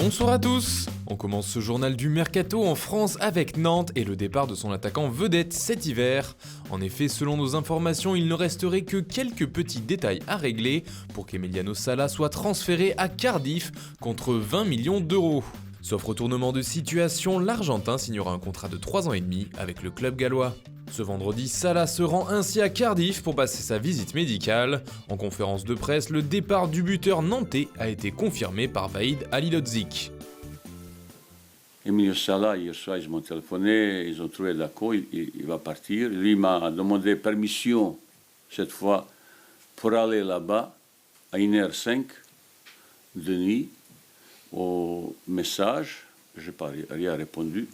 Bonsoir à tous. On commence ce journal du Mercato en France avec Nantes et le départ de son attaquant vedette cet hiver. En effet, selon nos informations, il ne resterait que quelques petits détails à régler pour qu'Emiliano Sala soit transféré à Cardiff contre 20 millions d'euros. Sauf retournement de situation, l'Argentin signera un contrat de 3 ans et demi avec le club gallois. Ce vendredi, Sala se rend ainsi à Cardiff pour passer sa visite médicale. En conférence de presse, le départ du buteur nantais a été confirmé par Vahid Halilhodžić. Emilio Sala, hier soir, ils m'ont téléphoné, ils ont trouvé d'accord, il va partir. Lui m'a demandé permission, cette fois, pour aller là-bas, à 1h05 de nuit, au message. Je n'ai pas rien répondu.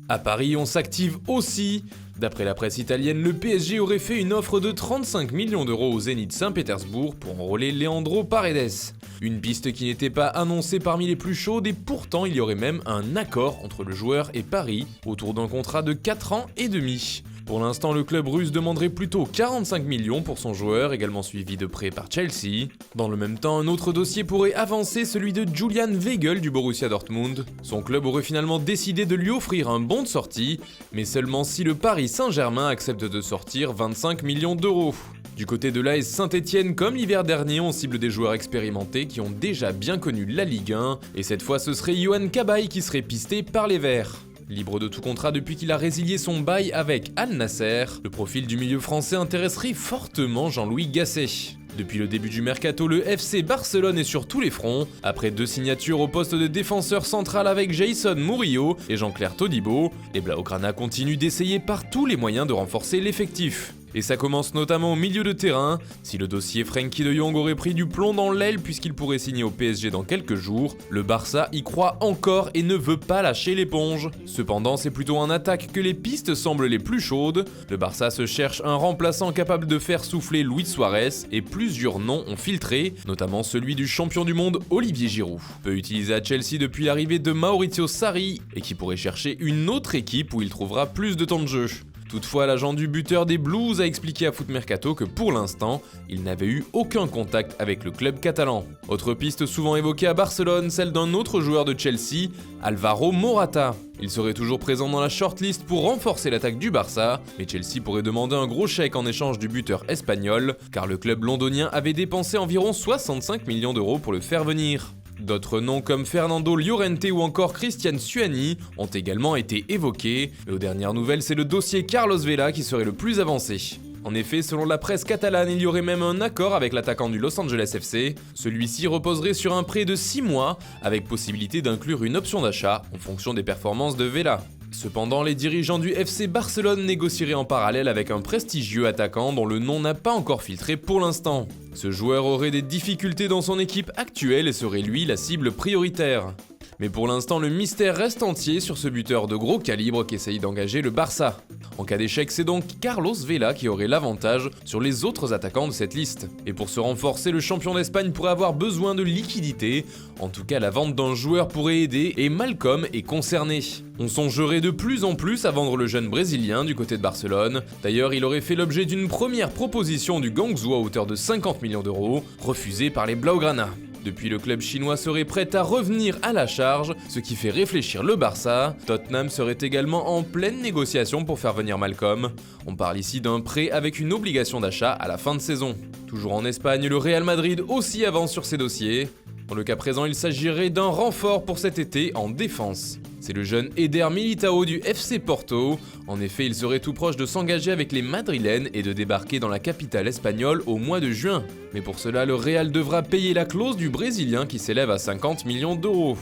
À Paris, on s'active aussi. D'après la presse italienne, le PSG aurait fait une offre de 35 millions d'euros au Zénith Saint-Pétersbourg pour enrôler Leandro Paredes. Une piste qui n'était pas annoncée parmi les plus chaudes et pourtant il y aurait même un accord entre le joueur et Paris autour d'un contrat de 4 ans et demi. Pour l'instant, le club russe demanderait plutôt 45 millions pour son joueur, également suivi de près par Chelsea. Dans le même temps, un autre dossier pourrait avancer, celui de Julian Weigl du Borussia Dortmund. Son club aurait finalement décidé de lui offrir un bon de sortie, mais seulement si le Paris Saint-Germain accepte de sortir 25 millions d'euros. Du côté de l'AS Saint-Etienne, comme l'hiver dernier, on cible des joueurs expérimentés qui ont déjà bien connu la Ligue 1, et cette fois ce serait Yohan Cabaye qui serait pisté par les Verts. Libre de tout contrat depuis qu'il a résilié son bail avec Al Nasser, le profil du milieu français intéresserait fortement Jean-Louis Gasset. Depuis le début du mercato, le FC Barcelone est sur tous les fronts. Après 2 signatures au poste de défenseur central avec Jason Murillo et Jean-Claire Todibo, les Blaugrana continuent d'essayer par tous les moyens de renforcer l'effectif. Et ça commence notamment au milieu de terrain. Si le dossier Frenkie de Jong aurait pris du plomb dans l'aile puisqu'il pourrait signer au PSG dans quelques jours, le Barça y croit encore et ne veut pas lâcher l'éponge. Cependant, c'est plutôt en attaque que les pistes semblent les plus chaudes. Le Barça se cherche un remplaçant capable de faire souffler Luis Suarez et plusieurs noms ont filtré, notamment celui du champion du monde Olivier Giroud. Peu utilisé à Chelsea depuis l'arrivée de Maurizio Sarri et qui pourrait chercher une autre équipe où il trouvera plus de temps de jeu. Toutefois, l'agent du buteur des Blues a expliqué à Foot Mercato que pour l'instant, il n'avait eu aucun contact avec le club catalan. Autre piste souvent évoquée à Barcelone, celle d'un autre joueur de Chelsea, Alvaro Morata. Il serait toujours présent dans la shortlist pour renforcer l'attaque du Barça, mais Chelsea pourrait demander un gros chèque en échange du buteur espagnol, car le club londonien avait dépensé environ 65 millions d'euros pour le faire venir. D'autres noms comme Fernando Llorente ou encore Christian Stuani ont également été évoqués, et aux dernières nouvelles, c'est le dossier Carlos Vela qui serait le plus avancé. En effet, selon la presse catalane, il y aurait même un accord avec l'attaquant du Los Angeles FC. Celui-ci reposerait sur un prêt de 6 mois, avec possibilité d'inclure une option d'achat en fonction des performances de Vela. Cependant, les dirigeants du FC Barcelone négocieraient en parallèle avec un prestigieux attaquant dont le nom n'a pas encore filtré pour l'instant. Ce joueur aurait des difficultés dans son équipe actuelle et serait lui la cible prioritaire. Mais pour l'instant, le mystère reste entier sur ce buteur de gros calibre qu'essaye d'engager le Barça. En cas d'échec, c'est donc Carlos Vela qui aurait l'avantage sur les autres attaquants de cette liste. Et pour se renforcer, le champion d'Espagne pourrait avoir besoin de liquidité. En tout cas, la vente d'un joueur pourrait aider et Malcom est concerné. On songerait de plus en plus à vendre le jeune brésilien du côté de Barcelone. D'ailleurs, il aurait fait l'objet d'une première proposition du Guangzhou à hauteur de 50 millions d'euros, refusée par les Blaugrana. Depuis, le club chinois serait prêt à revenir à la charge, ce qui fait réfléchir le Barça. Tottenham serait également en pleine négociation pour faire venir Malcom. On parle ici d'un prêt avec une obligation d'achat à la fin de saison. Toujours en Espagne, le Real Madrid aussi avance sur ses dossiers. Dans le cas présent, il s'agirait d'un renfort pour cet été en défense. C'est le jeune Eder Militao du FC Porto. En effet, il serait tout proche de s'engager avec les Madrilènes et de débarquer dans la capitale espagnole au mois de juin. Mais pour cela, le Real devra payer la clause du Brésilien qui s'élève à 50 millions d'euros.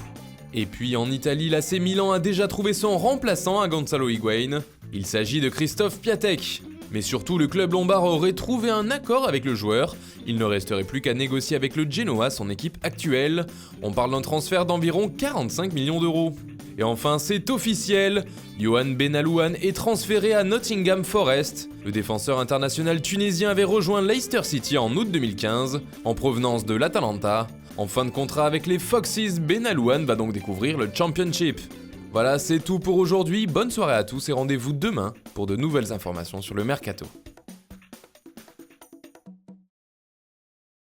Et puis en Italie, l'AC Milan a déjà trouvé son remplaçant à Gonzalo Higuain. Il s'agit de Christophe Piatek. Mais surtout, le club lombard aurait trouvé un accord avec le joueur. Il ne resterait plus qu'à négocier avec le Genoa, son équipe actuelle. On parle d'un transfert d'environ 45 millions d'euros. Et enfin, c'est officiel, Yohan Benalouane est transféré à Nottingham Forest. Le défenseur international tunisien avait rejoint Leicester City en août 2015, en provenance de l'Atalanta. En fin de contrat avec les Foxes, Benalouane va donc découvrir le Championship. Voilà, c'est tout pour aujourd'hui, bonne soirée à tous et rendez-vous demain pour de nouvelles informations sur le Mercato.